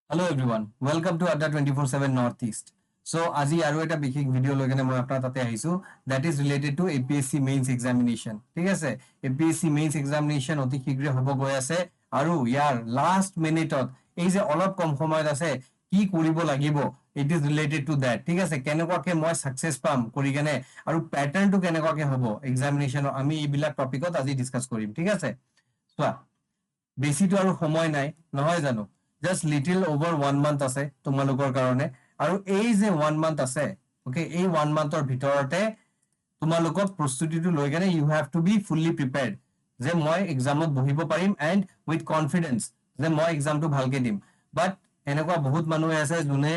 Hello everyone, welcome to Adda 24/7 Northeast. So আজি আৰু এটা বিশেষ ভিডিঅ' লৈ কেনে মই আপোনাৰ তাতে আহিছো that is related to APSC mains examination. ঠিক আছে, APSC mains examination অতি শীঘ্ৰে হ'ব গৈ আছে আৰু ইয়াৰ লাষ্ট মিনিটত এই যে অলপ কম সময়ত আছে কি কৰিব লাগিব it is related to that. ঠিক আছে, কেনেকুৱাকে মই সাকসেস পাম কৰি কেনে আৰু প্যাটাৰ্নটো কেনেকুৱাকে হ'ব এক্সামিনেশনৰ আমি এইবিলাক টপিকত আজি ডিসকাস কৰিম। ঠিক আছে, চোৱা বেছিটো আৰু সময় নাই নহয় জানো, জাস্ট লিটিল ওভাৰ 1 মান্থ আছে তোমালোকৰ কাৰণে আৰু এই যে 1 মান্থ আছে ওকে এই 1 মান্থৰ ভিতৰতে তোমালোকক প্ৰস্তুতিটো লৈ কেনে you have to be fully prepared যে মই এক্সামত বহিব পাৰিম এণ্ড উইথ কনফিডেন্স যে মই এক্সামটো ভালকে দিম। বাট এনেকুৱা বহুত মানুহ আছে যোনে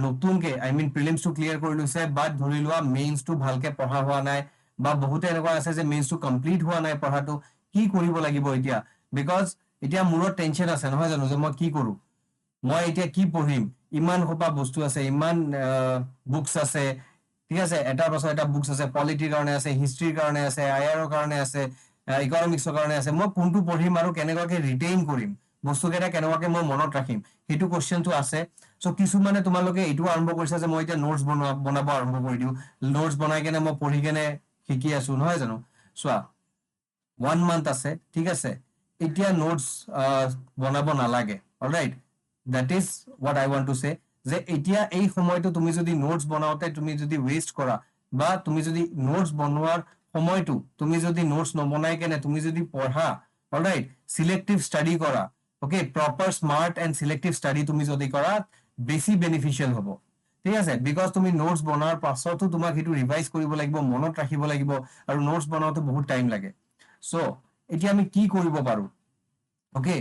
নতুনকে আই মিন প্ৰিলিমছটো ক্লিয়াৰ কৰি লৈছে বাট ধৰি লোৱা মেইনছটো ভালকে পঢ়া হোৱা নাই বা বহুতে এনেকুৱা আছে যে মেইনছটো কমপ্লিট হোৱা নাই পঢ়াটো কি কৰিব লাগিব এতিয়া বিকজ এতিয়া মূৰত টেনচন আছে নহয় জানো যে মই কি কৰো মই এতিয়া কি পঢ়িম ইমান খোপা বস্তু আছে ইমান বুকস আছে ঠিক আছে এটাৰ পাছত এটা বুকস আছে পলিটিৰ কাৰণে আছে হিষ্ট্ৰীৰ কাৰণে আছে আইআৰৰ কাৰণে আছে ইকনমিক্সৰ কাৰণে আছে মই কোনটো পঢ়িম আৰু কেনেকুৱাকে ৰিটেইন কৰিম বস্তুকেইটা কেনেকুৱাকে মই মনত ৰাখিম সেইটো কোৱেশ্চনটো আছে সো কিছুমানে তোমালোকে এইটো আৰম্ভ কৰিছা যে মই এতিয়া নোটছ বনাব আৰম্ভ কৰি দিওঁ নোটছ বনাই কেনে মই পঢ়ি কেনে শিকি আছো নহয় জানো চোৱা 1 মান্থ আছে ঠিক আছে এতিয়া নোটছ বনাব নালাগে alright that is what I want to say যে এতিয়া এই সময়টো তুমি যদি নোটছ বনাওতে তুমি যদি ওয়েস্ট কৰা বা তুমি যদি নোটছ বনোৱাৰ সময়টো তুমি যদি নোটছ নবনাই কেনে তুমি যদি পঢ়া অলৰাইট সিলেক্টিভ স্টাডি কৰা okay proper smart and selective study তুমি যদি কৰা বেছি বেনিফিচিয়েল হ'ব ঠিক আছে বিকজ তুমি নোটছ বনোৱাৰ পাছতো তোমাক সেইটো ৰিভাইজ কৰিব লাগিব মনত ৰাখিব লাগিব আৰু নোটছ বনাওতে বহুত টাইম লাগে সো এতিয়া আমি কি কৰিব পাৰো ওকে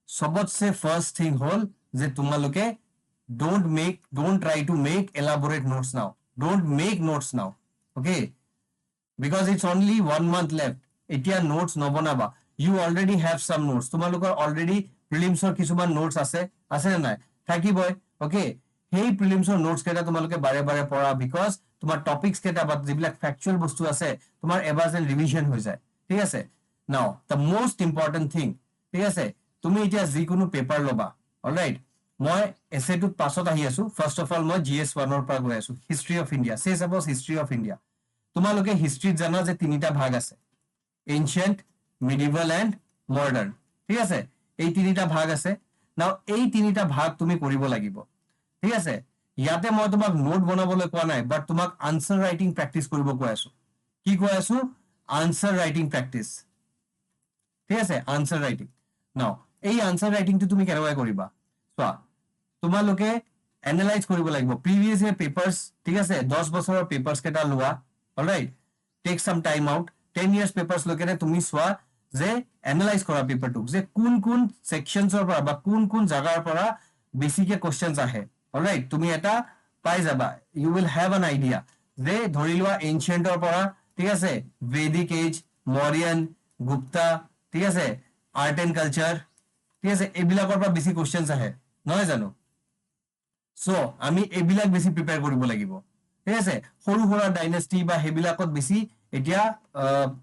সবতছে ফার্স্ট থিং হল যে তোমালোকে don't try to make elaborate notes now, don't make notes now, okay, because it's only 1 month left এতিয়া notes নবনাবা you already have some notes তোমালোকৰ already প্ৰিলিমছৰ কিছুমান notes আছে নে নাই থাকিবই okay সেই প্ৰিলিমছৰ notes কেইটা তোমালোকে বাৰে বাৰে পঢ়া because তোমাৰ টপিকছ কেইটা বা যিবিলাক ফ্যাকচুৱেল বস্তু আছে তোমাৰ এবাৰ যেন ৰিভিজন হৈ যায় ঠিক আছে নাও দ্য মোষ্ট ইম্পৰ্টেণ্ট থিং ঠিক আছে তুমি এতিয়া যিকোনো পেপাৰ ল'বা অলৰাইট মই এছেটোত পাছত আহি আছো ফাৰ্ষ্ট অফ অল মই GS1 পৰা গৈ আছো হিষ্ট্ৰী অফ ইণ্ডিয়া সে সাপোজ হিষ্ট্ৰী অফ ইণ্ডিয়া তোমালোকে হিষ্ট্ৰীত জানা যে তিনিটা ভাগ আছে এনশিয়েন্ট মিডিভেল এণ্ড মডাৰ্ণ ঠিক আছে এই তিনিটা ভাগ আছে নাও এই তিনিটা ভাগ তুমি কৰিব লাগিব ঠিক আছে ইয়াতে মই তোমাক নোট বনাবলৈ কোৱা নাই বাট তোমাক আনসাৰ ৰাইটিং প্ৰেক্টিছ কৰিব কৈ আছো কি কৈ আছো আনসাৰ ৰাইটিং প্ৰেক্টিছ ঠিক আছে আনসাৰ ৰাইটিং নাও এই আনসাৰ ৰাইটিংটো তুমি কেনেকৈ কৰিবা চোৱা তোমালোকে এনালাইজ কৰিব লাগিব প্ৰিভিয়াছ ইয়াৰ পেপাৰ্স ঠিক আছে 10 বছৰৰ পেপাৰ্স কেটা লোৱা alright take some time out 10 years papers লকেনে তুমি চোৱা যে এনালাইজ কৰা পেপাৰটো যে কোন কোন সেকশনছৰ পৰা বা কোন কোন জাগাৰ পৰা বেছিকে কোৱেশ্চনছ আহে অলৰাইট তুমি এটা পাই যাবা you will have an idea যে ধৰি লোৱা এনশিয়েন্টৰ পৰা ঠিক আছে ভেদিক এজ মৰিয়ান গুপ্তা ঠিক আছে আৰ্ট এণ্ড কালচাৰ ঠিক আছে এইবিলাকৰ পৰা বেছি কোৱেশ্চনছ আহে নহয় জানো সো আমি এইবিলাক বেছি প্ৰিপেয়াৰ কৰিব লাগিব ঠিক আছে সৰু সৰু ডাইনেষ্টি বা হেবিলাকত বেছি এতিয়া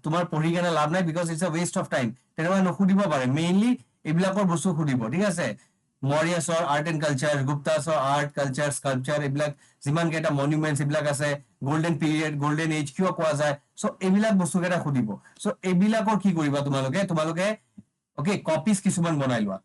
তোমাৰ পঢ়ি কেনে লাভ নাই because it's a waste of time তেনেকুৱা নখুদিব পাৰে মেইনলি এইবিলাকৰ বস্তু খুদিব ঠিক আছে মৰিয়াছৰ আৰ্ট এণ্ড কালচাৰ গুপ্তাছৰ আৰ্ট কালচাৰ স্কাল্পচাৰ এইবিলাক যিমান কেইটা মনুমেণ্টছ এইবিলাক আছে গোল্ডেন পিৰিয়ড গোল্ডেন এজ কিয় কোৱা যায় সো এইবিলাক বস্তু কেইটা খুদিব সো এইবিলাকৰ কি কৰিবা তোমালোকে okay copies কিছুমান বনাই লোৱা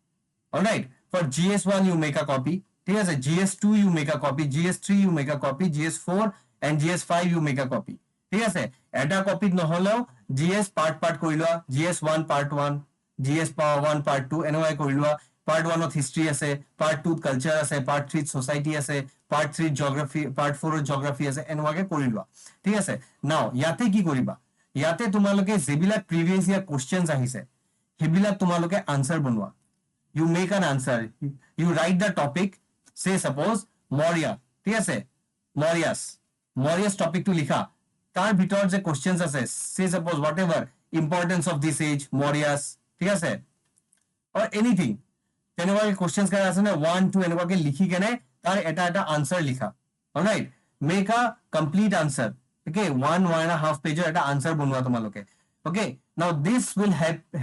alright for GS1 you make a copy ঠিক আছে GS2 you make a copy GS3 you make a copy GS4 and GS5 you make a copy ঠিক আছে এটা কপি নহলেও GS পাৰ্ট কৰি লোৱা GS1 part 1 GS1 part 2 এনেকৈ কৰি লোৱা part 1 ত হিষ্ট্ৰী আছে part 2 ত কালচাৰ আছে part 3 ত সোসাইটি আছে part 3 ত জিওগ্ৰাফি part 4 ত জিওগ্ৰাফি আছে এনেকৈ কৰি লোৱা ঠিক আছে নাও ইয়াতে কি কৰিবা ইয়াতে তোমালোকে যেবিলাক প্ৰিভিয়াছ ইয়াৰ কোৱেশ্চনছ আহিছে হেবিলাক তোমালোকে আনসাৰ বনোৱা you make an answer you write the topic say suppose Maurya ঠিক আছে Maurya's topic to লিখা তাৰ ভিতৰত যে কোৱেশ্চনছ আছে say suppose whatever importance of this age Maurya's ঠিক আছে or anything তেনেকুৱা কোৱেশ্চনছ কৰা আছে না 1 2 এনেকুৱাকে লিখি কেনে তাৰ এটা আনসাৰ লিখা alright make a complete answer okay 1.5 পেজৰ এটা আনসাৰ বনোৱা তোমালোকে okay now this will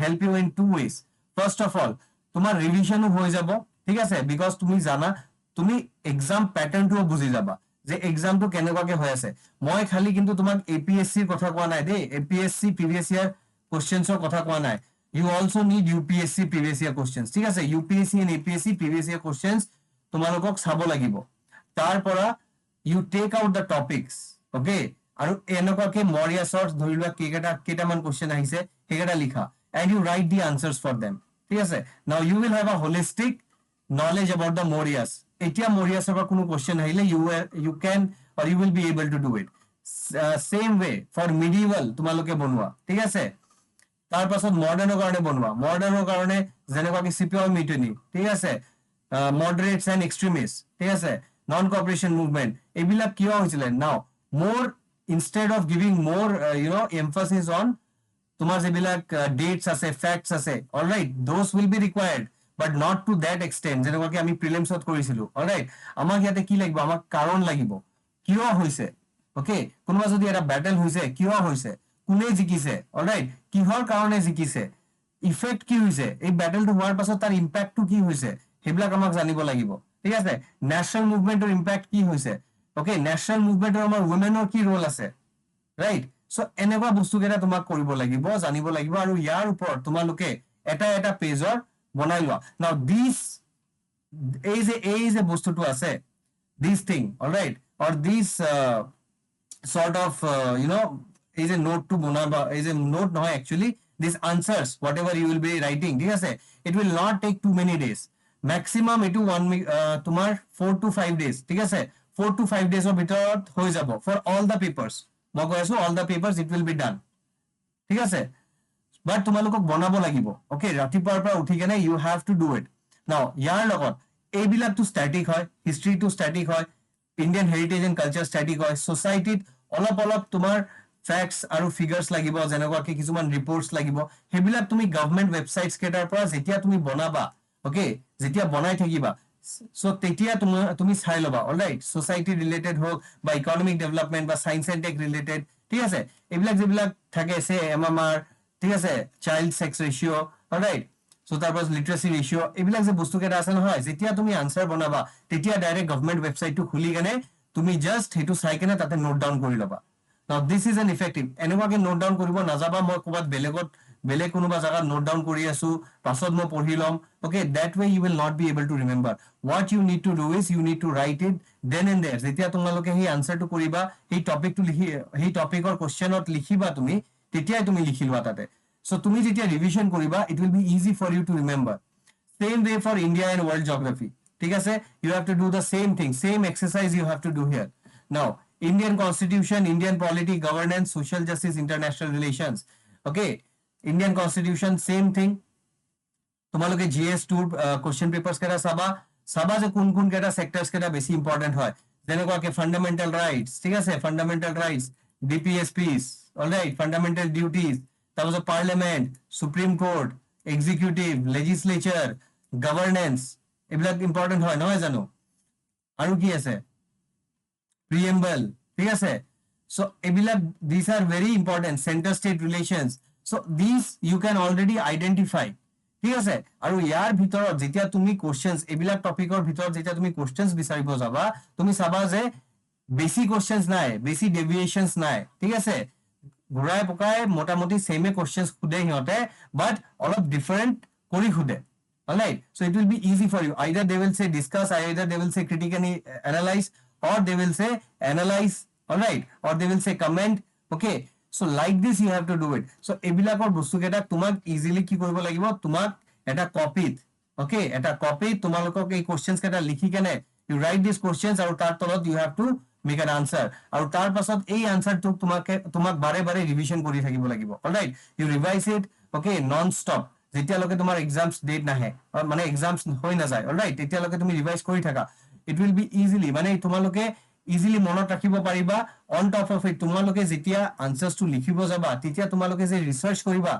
help you in two ways first of all তোমার রিভিশনও হৈ যাব ঠিক আছে বিকজ তুমি জানা তুমি এক্সাম প্যাটাৰ্ণটো বুজি যাবা যে এক্সামটো কেনেকুৱাকে হৈ আছে মই খালি কিন্তু তোমাক এপিএসসিৰ কথা কোৱা নাই দেই এপিএসসি প্ৰিভিয়াছ ইয়াৰ কোশ্চেনছৰ কথা কোৱা নাই you also need UPSC previous year questions ঠিক আছে UPSC and APSC previous year questions তোমালোকক চাব লাগিব তাৰ পৰা you take out the topics okay আৰু এনেকুৱাকে মৰিয়াছৰ ধৰি লোৱা কেইটামান কোশ্চেন আহিছে সেইকেইটা লিখা and you write the answers for them ঠিক আছে now you will have a holistic knowledge about the Morias. এতিয়া মৰিয়াছৰ পৰা কোনো কোশ্চেন আহিলে you can or you will be able to do it. Same way for medieval তোমালোকে বনোৱা ঠিক আছে তাৰ পাছত মডাৰ্ণৰ কাৰণে বনোৱা মডাৰ্ণৰ কাৰণে যেনেকুৱা সিপিঅ মিউটিনি ঠিক আছে মডাৰেটস এণ্ড এক্সট্ৰিমিষ্ট ঠিক আছে নন কোঅপাৰেশন মুভমেন্ট এইবিলাক কিয় হৈছিলে নাও মোৰ ইনষ্টেড অফ গিভিং মোৰ এমফাসিস অন তোমাৰ যেবিলাক ডেটস আছে ফ্যাক্টস আছে alright those will be required but not to that extent যেনেকৈ আমি প্ৰিলিমছত কৰিছিলো অলৰাইট আমাক ইয়াতে কি লাগিব আমাক কাৰণ লাগিব কিয় হৈছে ওকে কোনোবা যদি এটা ব্যাটল হৈছে কিয় হৈছে কোনে জিকিছে অলৰাইট কিহৰ কাৰণে জিকিছে ইফেক্ট কি হৈছে এই ব্যাটলটো হোৱাৰ পাছত তাৰ ইম্প্যাক্টটো কি হৈছে হেবিলাক আমাক জানিব লাগিব ঠিক আছে ন্যাশনাল মুভমেন্টৰ ইম্প্যাক্ট কি হৈছে ওকে ন্যাশনাল মুভমেন্টৰ আমাৰ ওমেনৰ কি ৰোল আছে ৰাইট সো এনেকুৱা বস্তু কেইটা তোমাক কৰিব লাগিব জানিব লাগিব আৰু ইয়াৰ ওপৰত তোমালোকে এটা পেজৰ বনাই লোৱা নাও দিস এই যে বস্তুটো আছে this thing alright or this sort of এই যে নোট টু বনাবা এই যে নোট নহয় actually this answers whatever you will be writing ঠিক আছে it will not take too many days maximum এটু তোমার 4 to 5 ডেজ ঠিক আছে 4 to 5 ডেজৰ ভিতৰত হৈ যাব ফৰ অল দা পেপাৰ্স মই কৈ আছো all the papers it will be done ঠিক আছে বাট তোমালোকক বনাব লাগিব ওকে ৰাতিপুৱাৰ পৰা উঠি কেনে you have to do it now ইয়াৰ লগত এইবিলাক তো স্ট্যাটিক হয় হিষ্ট্ৰি তো স্ট্যাটিক হয় Indian heritage and culture static হয় সোসাইটিত অলপ তোমাৰ ফ্যাক্টস আৰু ফিগাৰস লাগিব যেনেকুৱাকে কিছুমান ৰিপৰ্টস লাগিব হেবিলাক তুমি গভৰ্নমেন্ট ওয়েবসাইটস কেটাৰ পৰা যেতিয়া তুমি বনাবা ওকে যেতিয়া বনাই থাকিবা সো তেতিয়া তুমি চাই লবা অলৰাইট সোসাইটি ৰিলেটেড হোক বা ইকোনমিক ডেভেলপমেন্ট বা সায়েন্স এণ্ড টেক ৰিলেটেড ঠিক আছে এইবিলাক যেবিলাক থাকে সে এমএমআৰ ঠিক আছে child sex ratio alright so তারপর লিটারেসি রেশিও এইবিলাক যে বস্তু কেটা আছে নহয় যেতিয়া তুমি আনসার বনাবা তেতিয়া ডাইরেক্ট গভর্নমেন্ট ওয়েবসাইটটো খুলি কেনে তুমি জাস্ট হেতু চাই কেনে তাতে নোট ডাউন কৰি লবা নাও দিস ইজ এন ইফেক্টিভ এনেকুৱাকে নোট ডাউন কৰিব নাযাবা মই ক'বাত বেলেগ কোনোবা জায়গা নোট ডাউন কৰি আছো পাছত মই পঢ়ি লম okay that way you will not be able to remember what you need to do is you need to write it then and there যেতিয়া তোমালোকে সেই আনসাৰটো কৰিবা সেই টপিকটো লিখি সেই টপিকৰ কোশ্চেনত লিখিবা তুমি তেতিয়াই তুমি লিখি লোৱা তাতে So তুমি যেতিয়া ৰিভিশন কৰিবা it will be easy for you to remember same way for India and world geography ঠিক আছে you have to do the same thing same exercise you have to do here now Indian constitution Indian polity governance social justice international relations okay Indian constitution same thing তোমালোকে GS2 question papers কেটা সাবা যে কোন কেটা sectors কেটা বেশি important হয় যেনেকুৱাকে fundamental rights ঠিক আছে fundamental rights DPSPs alright fundamental duties তাৰপিছত parliament supreme court executive legislature governance এইবিলাক ইম্পৰ্টেন্ট হয় নহয় জানো আৰু কি আছে প্ৰিএম্বল ঠিক আছে সো এইবিলাক this are very important centre state relations so this you can already identify ঠিক আছে আৰু ইয়াৰ ভিতৰত যেতিয়া তুমি কোশ্চেনস এইবিলাক টপিকৰ ভিতৰত যেতিয়া তুমি কোশ্চেনস বিচাৰিব যাবা তুমি চাবা যে বেছি কোশ্চেনস নাই বেছি ডেভিয়েশনস নাই ঠিক আছে ঘুৰাই পকাই মোটামুটি সেমে কোশ্চেনস খুদে হিতে বাট অলপ ডিফাৰেন্ট কৰি খুদে alright so it will be easy for you either they will say discuss either they will say critically analyse or they will say analyze alright or they will say comment okay so like this you have to do it so এবিলাকৰ বস্তু কেটা তোমাক easily কি কৰিব লাগিব তোমাক এটা কপিত okay এটা কপিত তোমালোকক এই কোশ্চেনস কেটা লিখি কেনে you write these questions আৰু তাৰ তলত you have to make an answer আৰু তাৰ পাছত এই আনসাৰটো তোমাক বাৰে ৰিভিশন কৰি থাকিব লাগিব alright you revise it okay non stop যেতিয়ালৈকে তোমাৰ এক্সামস ডেট নাহে মানে এক্সামস হৈ না যায় অলৰাইট তেতিয়ালৈকে তুমি ৰিভাইজ কৰি থাকা it will be easily মানে তোমালোকে ইজিলি মনত ৰাখিব পাৰিবা অন টপ অফ ইট তোমালোকে যেতিয়া আনসাৰস টু লিখিব যাবা তেতিয়া তোমালোকে যে ৰিসাৰ্চ কৰিবা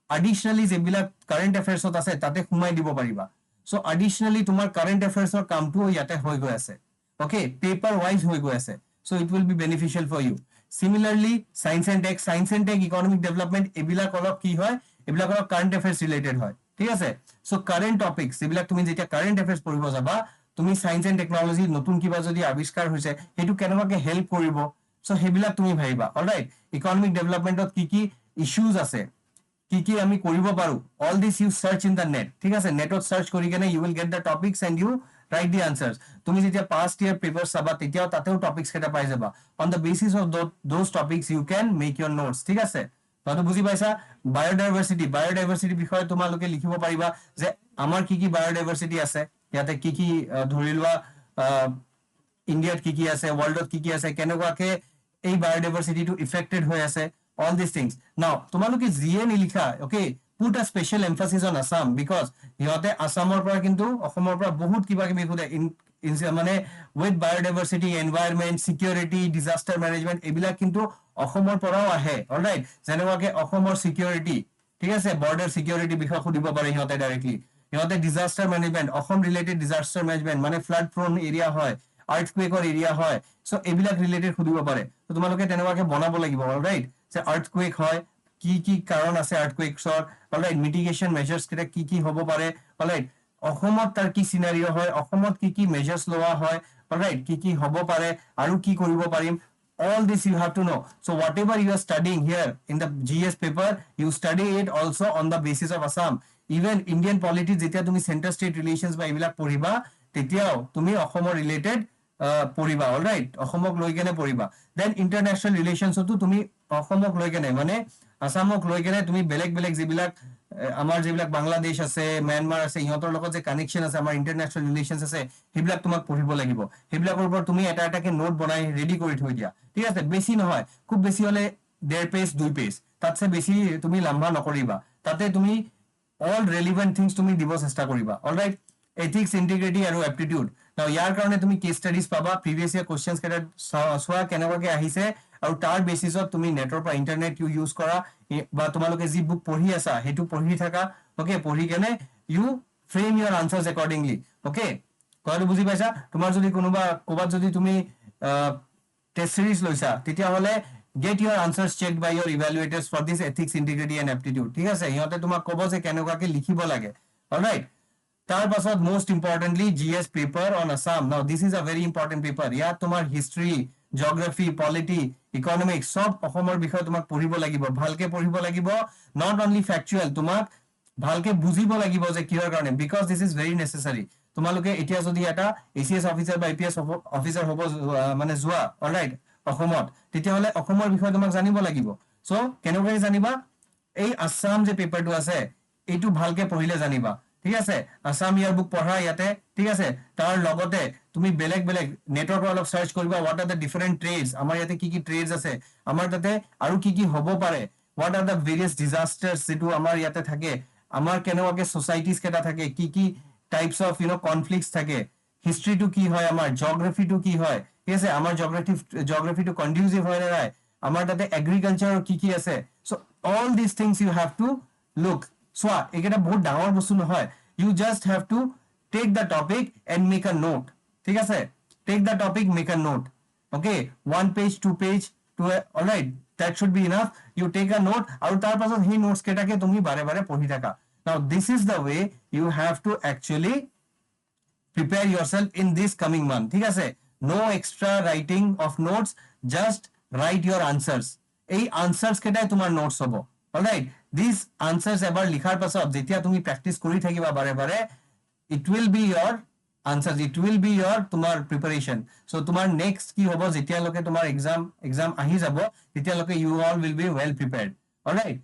এডিশনালি যেবিলাক কাৰেন্ট অ্যাফেয়াৰ্সত আছে তাতে খুমাই দিব পাৰিবা সো এডিশনালি তোমাৰ কাৰেন্ট অ্যাফেয়াৰ্সৰ কামটো ইয়াতে হৈ গৈ আছে ওকে পেপাৰ ওয়াইজ হৈ গৈ আছে so it will be beneficial for you similarly science and tech economic development এবিলাক অলপ কি হয় এবিলাক অলপ কারেন্ট অ্যাফেয়ার্স রিলেটেড হয় ঠিক আছে সো কারেন্ট টপিকস এইবিলাক তুমি যেতিয়া কারেন্ট এফেয়ার্স পঢ়িব যাবা তুমি সায়েন্স এন্ড টেকনলজি নতুন কিবা যদি আৱিষ্কাৰ হৈছে হেতু কেনেবাকে হেল্প কৰিব সো হেবিলাক তুমি ভাবিবা অলৰাইট ইকোনমিক ডেভেলপমেন্টত কি ইস্যুজ আছে কি আমি কৰিব পাৰো all this you search in the net ঠিক আছে নেটত সাৰ্চ কৰি কেনে you will get the topics and you write the answers তুমি যেতিয়া পাস্ট ইয়ার পেপার চাবা তেতিয়াও তাতেও টপিকস কেটা পাই যাবা on the basis of those topics you can make your notes ঠিক আছে তহঁতে বুজি পাইছা বায়োডাইভাৰ্চিটি বিষয়ে তোমালোকে লিখিব পাৰিবা যে আমাৰ কি বায়োডাইভাৰ্চিটি আছে ইয়াতে কি ধৰি লোৱা ইণ্ডিয়াত কি আছে ওয়াৰ্ল্ডত কি আছে কেনেকুৱাকে এই বায়োডাইভাৰ্চিটিটো ইফেক্টেড হৈ আছে all these things now তোমালোকে জিয়ে নিলিখা okay put a special emphasis on Assam because ইহতে আসামৰ পৰা কিন্তু অসমৰ পৰা বহুত কিবা কিবি খুদে মানে with biodiversity environment security disaster management এইবিলাক কিন্তু অসমৰ পৰাও আহে অলৰাইট যেনেকুৱাকে অসমৰ সিকিউৰিটি ঠিক আছে বৰ্ডাৰ সিকিউৰিটি বিষয় খুদিব পাৰে ইহতে ডাইৰেক্টলি ইহতে disaster management Assam related disaster management মানে ফ্লাড প্ৰোন এৰিয়া হয় আৰ্থকুৱেকৰ এৰিয়া হয় সো এইবিলাক ৰিলেটেড খুদিব পাৰে তো তোমালোকে তেনেকুৱাকে বনাব লাগিব অলৰাইট যে আৰ্থকুৱেক হয় কি কাৰণ আছে আৰ্থকুৱেকছৰ অলৰাইট মিটিগেশন মেজাৰ্স কেটা কি হ'ব পাৰে অলৰাইট অসমত তাৰ কি সিনাৰিও হয় অসমত কি মেজাৰ্স লোৱা হয় অলৰাইট কি হ'ব পাৰে আৰু কি কৰিব পাৰিম all this you have to know so whatever you are studying here in the GS paper you study it also on the basis of Assam even Indian politics যেতিয়া তুমি center state relations বা এইবিলাক পঢ়িবা তেতিয়াও তুমি অসমৰ related পঢ়িবা alright অসমক লৈ কেনে পঢ়িবা দেন ইন্টাৰনেশনাল ৰিলেশনছতো তুমি অসমক লৈ কেনে মানে আসামক লৈ কেনে তুমি বেলেগ যিবিলাক আমাৰ যিবিলাক বাংলাদেশ আছে म्यांमार আছে ইহঁতৰ লগত যে কানেকশন আছে আমাৰ ইন্টাৰনেশনাল ৰিলেশনছ আছে হেবিলাক তোমাক পঢ়িব লাগিব হেবিলাকৰ ওপৰত তুমি এটাকে নোট বনাই ৰেডি কৰি থৈ দিয়া ঠিক আছে বেছি নহয় খুব বেছি হলে 1.5 পেজ 2 পেজ তাতছে বেছি তুমি লম্বা নকৰিবা তাতে তুমি অল ৰেলেভেন্ট থিংস তুমি দিব চেষ্টা কৰিবা অলৰাইট এথিক্স ইন্টিগ্ৰিটি আৰু এপ্টিটিউড নাও ইয়াৰ কাৰণে তুমি কেস ষ্টাডিজ পাবা প্ৰিভিয়াস ইয়াৰ কোশ্চেনছ কেটা সোৱা কেনেকুৱাকে আহিছে আৰু তাৰ বেসিছত তুমি নেটৰ পৰা ইন্টাৰনেট ইউজ কৰা বা তোমালোকে যি বুক পঢ়ি আছা হেতু পঢ়ি থাকা ওকে পঢ়ি কেনে ইউ ফ্ৰেম ইউৰ আনসাৰ্স অ্যাকৰ্ডিংলি ওকে কথাটো বুজি পাইছা তোমাৰ যদি কোনোবা কোবাত যদি তুমি টেস্ট সিরিজ লৈছা তেতিয়া হলে get your answers checked by your evaluators for this ethics integrity and aptitude ঠিক আছে ইহঁতে তোমাক ক'ব যে কেনেকুৱাকে লিখিব লাগে অলৰাইট তাৰ পাছত most importantly GS paper on Assam now this is a very important paper ইয়াত তোমাৰ history geography polity economics সব অসমৰ বিষয় তোমাক পঢ়িব লাগিব ভালকে পঢ়িব লাগিব not only factual তোমাক ভালকে বুজিব লাগিব যে কিহৰ কাৰণে because this is very necessary তোমালোকে এতিয়া যদি এটা ACS অফিসাৰ বা APS অফিসাৰ হ'ব মানে যোৱা অলৰাইট অসমত তেতিয়া হলে অসমৰ বিষয় তোমাক জানিব লাগিব সো কেনেকৈ জানিবা এই আসাম যে পেপাৰটো আছে এইটো ভালকে পঢ়িলে জানিবা ঠিক আছে আসাম ইয়াৰ বুক পঢ়া ইয়াতে ঠিক আছে তাৰ লগতে তুমি বেলেগ নেটৰ পৰা অলপ সাৰ্চ কৰিবা what are the different trades আমাৰ ইয়াতে কি trades আছে আমাৰ তাতে আৰু কি হ'ব পাৰে what are the various disasters যেটো আমাৰ ইয়াতে থাকে আমাৰ কেনেকুৱাকে সোসাইটিজ কেটা থাকে কি টাইপস অফ কনফ্লিক্টস থাকে হিস্ট্ৰি টু কি হয় আমাৰ জিওগ্ৰাফি টু কি হয় ঠিক আছে আমাৰ জিওগ্ৰাফি টু কন্ডিউসিভ হয় না নাই আমাৰ তাতে এগ্ৰিকালচাৰ কি আছে so all this things you have to look সোয়া এটা বহুত ডাঙৰ বস্তু নহয় you just have to take the topic and make a note ঠিক আছে take the topic make a note okay 1 page 2 page all right that should be enough you take a note আৰু তাৰ পাছত সেই নোটস কেটাকে তুমি বাৰে পঢ়ি থাকা now this is the way you have to actually prepare yourself in this coming month ঠিক আছে no extra writing of notes just write your answers এই answers কেটাই তোমাৰ নোটস হ'ব অলৰাইট দিস আনসাৰ্স এবাৰ লিখাৰ পাছত যেতিয়া তুমি প্ৰ্যাকটিস কৰি থাকিবা বাৰে it will be your answers it will be your তোমাৰ প্ৰিপাৰেচন সো তোমাৰ নেক্সট কি হ'ব যেতিয়া লকে তোমাৰ এক্সাম আহি যাব তেতিয়া লকে you all will be well prepared alright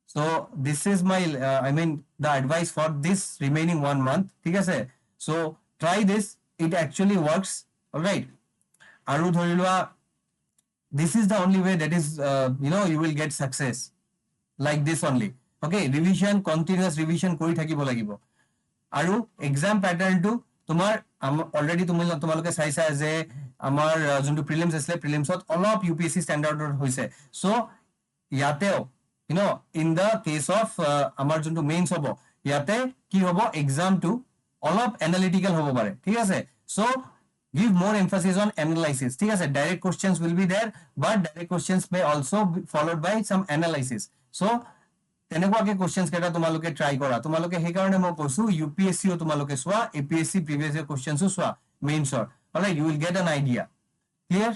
so this is my I mean the advice for this remaining 1 month ঠিক আছে so try this it actually works alright আৰু ধৰি লোৱা this is the only way that is you will get success like this only okay revision continuous revision কৰি থাকিব লাগিব আৰু exam pattern to তোমাৰ already তোমালোকে চাইছা যে আমাৰ যোনটো প্ৰিলিমছ আছে প্ৰিলিমছত অলপ UPSC স্ট্যান্ডাৰ্ডৰ হৈছে so ইয়াতেও in the case of আমাৰ যোনটো মেইনছ হ'ব ইয়াতে কি হ'ব exam to অলপ analytical হ'ব পাৰে ঠিক আছে so give more emphasis on analysis ঠিক আছে direct questions will be there but direct questions may also be followed by some analysis so তেনেকুৱাকে কোৱেশ্চনছ কেইটা তোমালোকে ট্ৰাই কৰা তোমালোকে সেইকাৰণে মই কৈছো ইউপিএসসি ও তোমালোকে চোৱা এপিএসসি প্ৰিভিয়াস ইয়াৰ কোৱেশ্চনছো চোৱা মেইনছৰ alright you will get an idea clear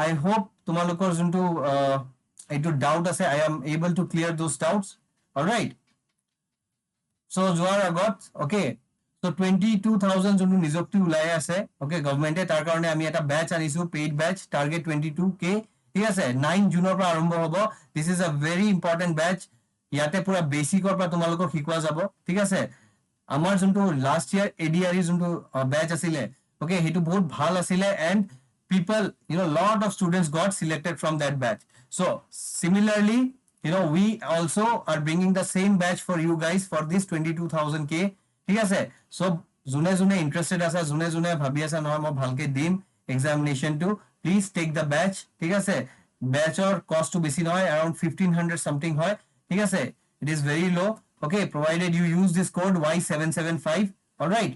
I hope তোমালোকৰ যোনটো এইটো ডাউট আছে I am able to clear those doubts alright so যোৱাৰ আগত ওকে তো 22,000 যোনটো নিযুক্তি ওলাই আছে ওকে গভৰ্ণমেণ্টে তাৰ কাৰণে আমি এটা বেচ আনিছো পেইড বেচ টাৰ্গেট 22K ঠিক আছে 9 জুনৰ পৰা আৰম্ভ হ'ব this is a very important base ইয়াতে পুৰা বেসিকৰ পৰা তোমালোকক শিকোৱা যাব ঠিক আছে আমাৰ যোনটো লাষ্ট ইয়াৰ এডিআৰই যোনটো বেচ আছিলে ওকে হেতু বহুত ভাল আছিলে and people lot of students got selected from that batch so similarly we also are bringing the same batch for you guys for this 22,000K ঠিক আছে so june interested asa june bhabi asa noy moi bhalke dim examination to please take the batch ঠিক আছে batch or cost to besi noy around 1500 something hoy ঠিক আছে it is very low okay provided you use this code Y775 all right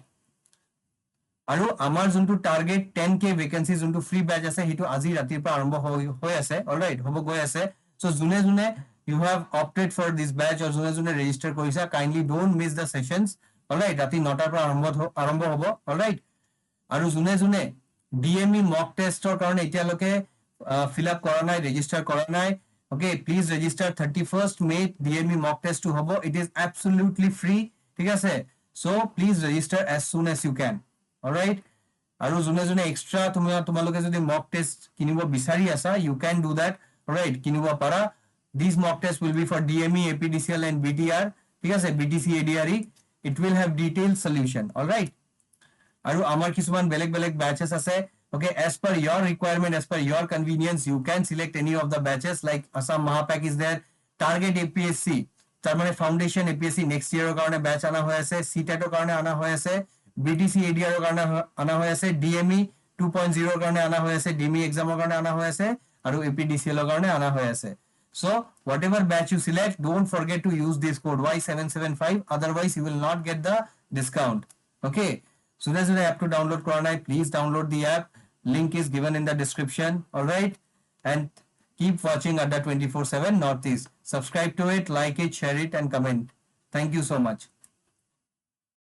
আৰু আমাৰ যোনটো target 10K vacancy যোনটো free batch আছে হেতু আজি ৰাতিৰ পৰা আৰম্ভ হৈ আছে অলৰাইট হ'ব গৈ আছে সো জুনে you have opted for this batch or জুনে register কৰিছা kindly don't miss the sessions alright ৰাতি 9টাৰ পৰা আৰম্ভ হ'ব অলৰাইট আৰু জুনে DME mock testৰ কাৰণে এতিয়ালৈকে fill up কৰা নাই register কৰা নাই okay please register 31st May DME mock test to হ'ব it is absolutely free ঠিক আছে so please register as soon as you can alright আৰু জুনে এক্সট্ৰা তোমালোকে যদি mock test কিনিব বিচাৰি আছা you can do that alright কিনিব পাৰা these mock tests will be for DME APDCL and BTR ঠিক আছে BTC ADRE it will have detailed solution alright আৰু আমাৰ কিছুমান বেলেগ batches আছে okay as per your requirement as per your convenience you can select any of the batches like Assam Mahapack is there target APSC তাৰ মানে foundation APSC next year কাৰণে batch আনা হৈ আছে CTET কাৰণে আনা হৈ আছে BTC ADR কাৰণে আনা হৈ আছে DME 2.0 কাৰণে আনা হৈ আছে DME exam কাৰণে আনা হৈ আছে আৰু APDCL কাৰণে আনা হৈ আছে so whatever batch you select don't forget to use this code Y775 otherwise you will not get the discount okay so as you have to download কৰা নাই please download the app link is given in the description all right and keep watching Adda 24/7 Northeast subscribe to it like it share it and comment thank you so much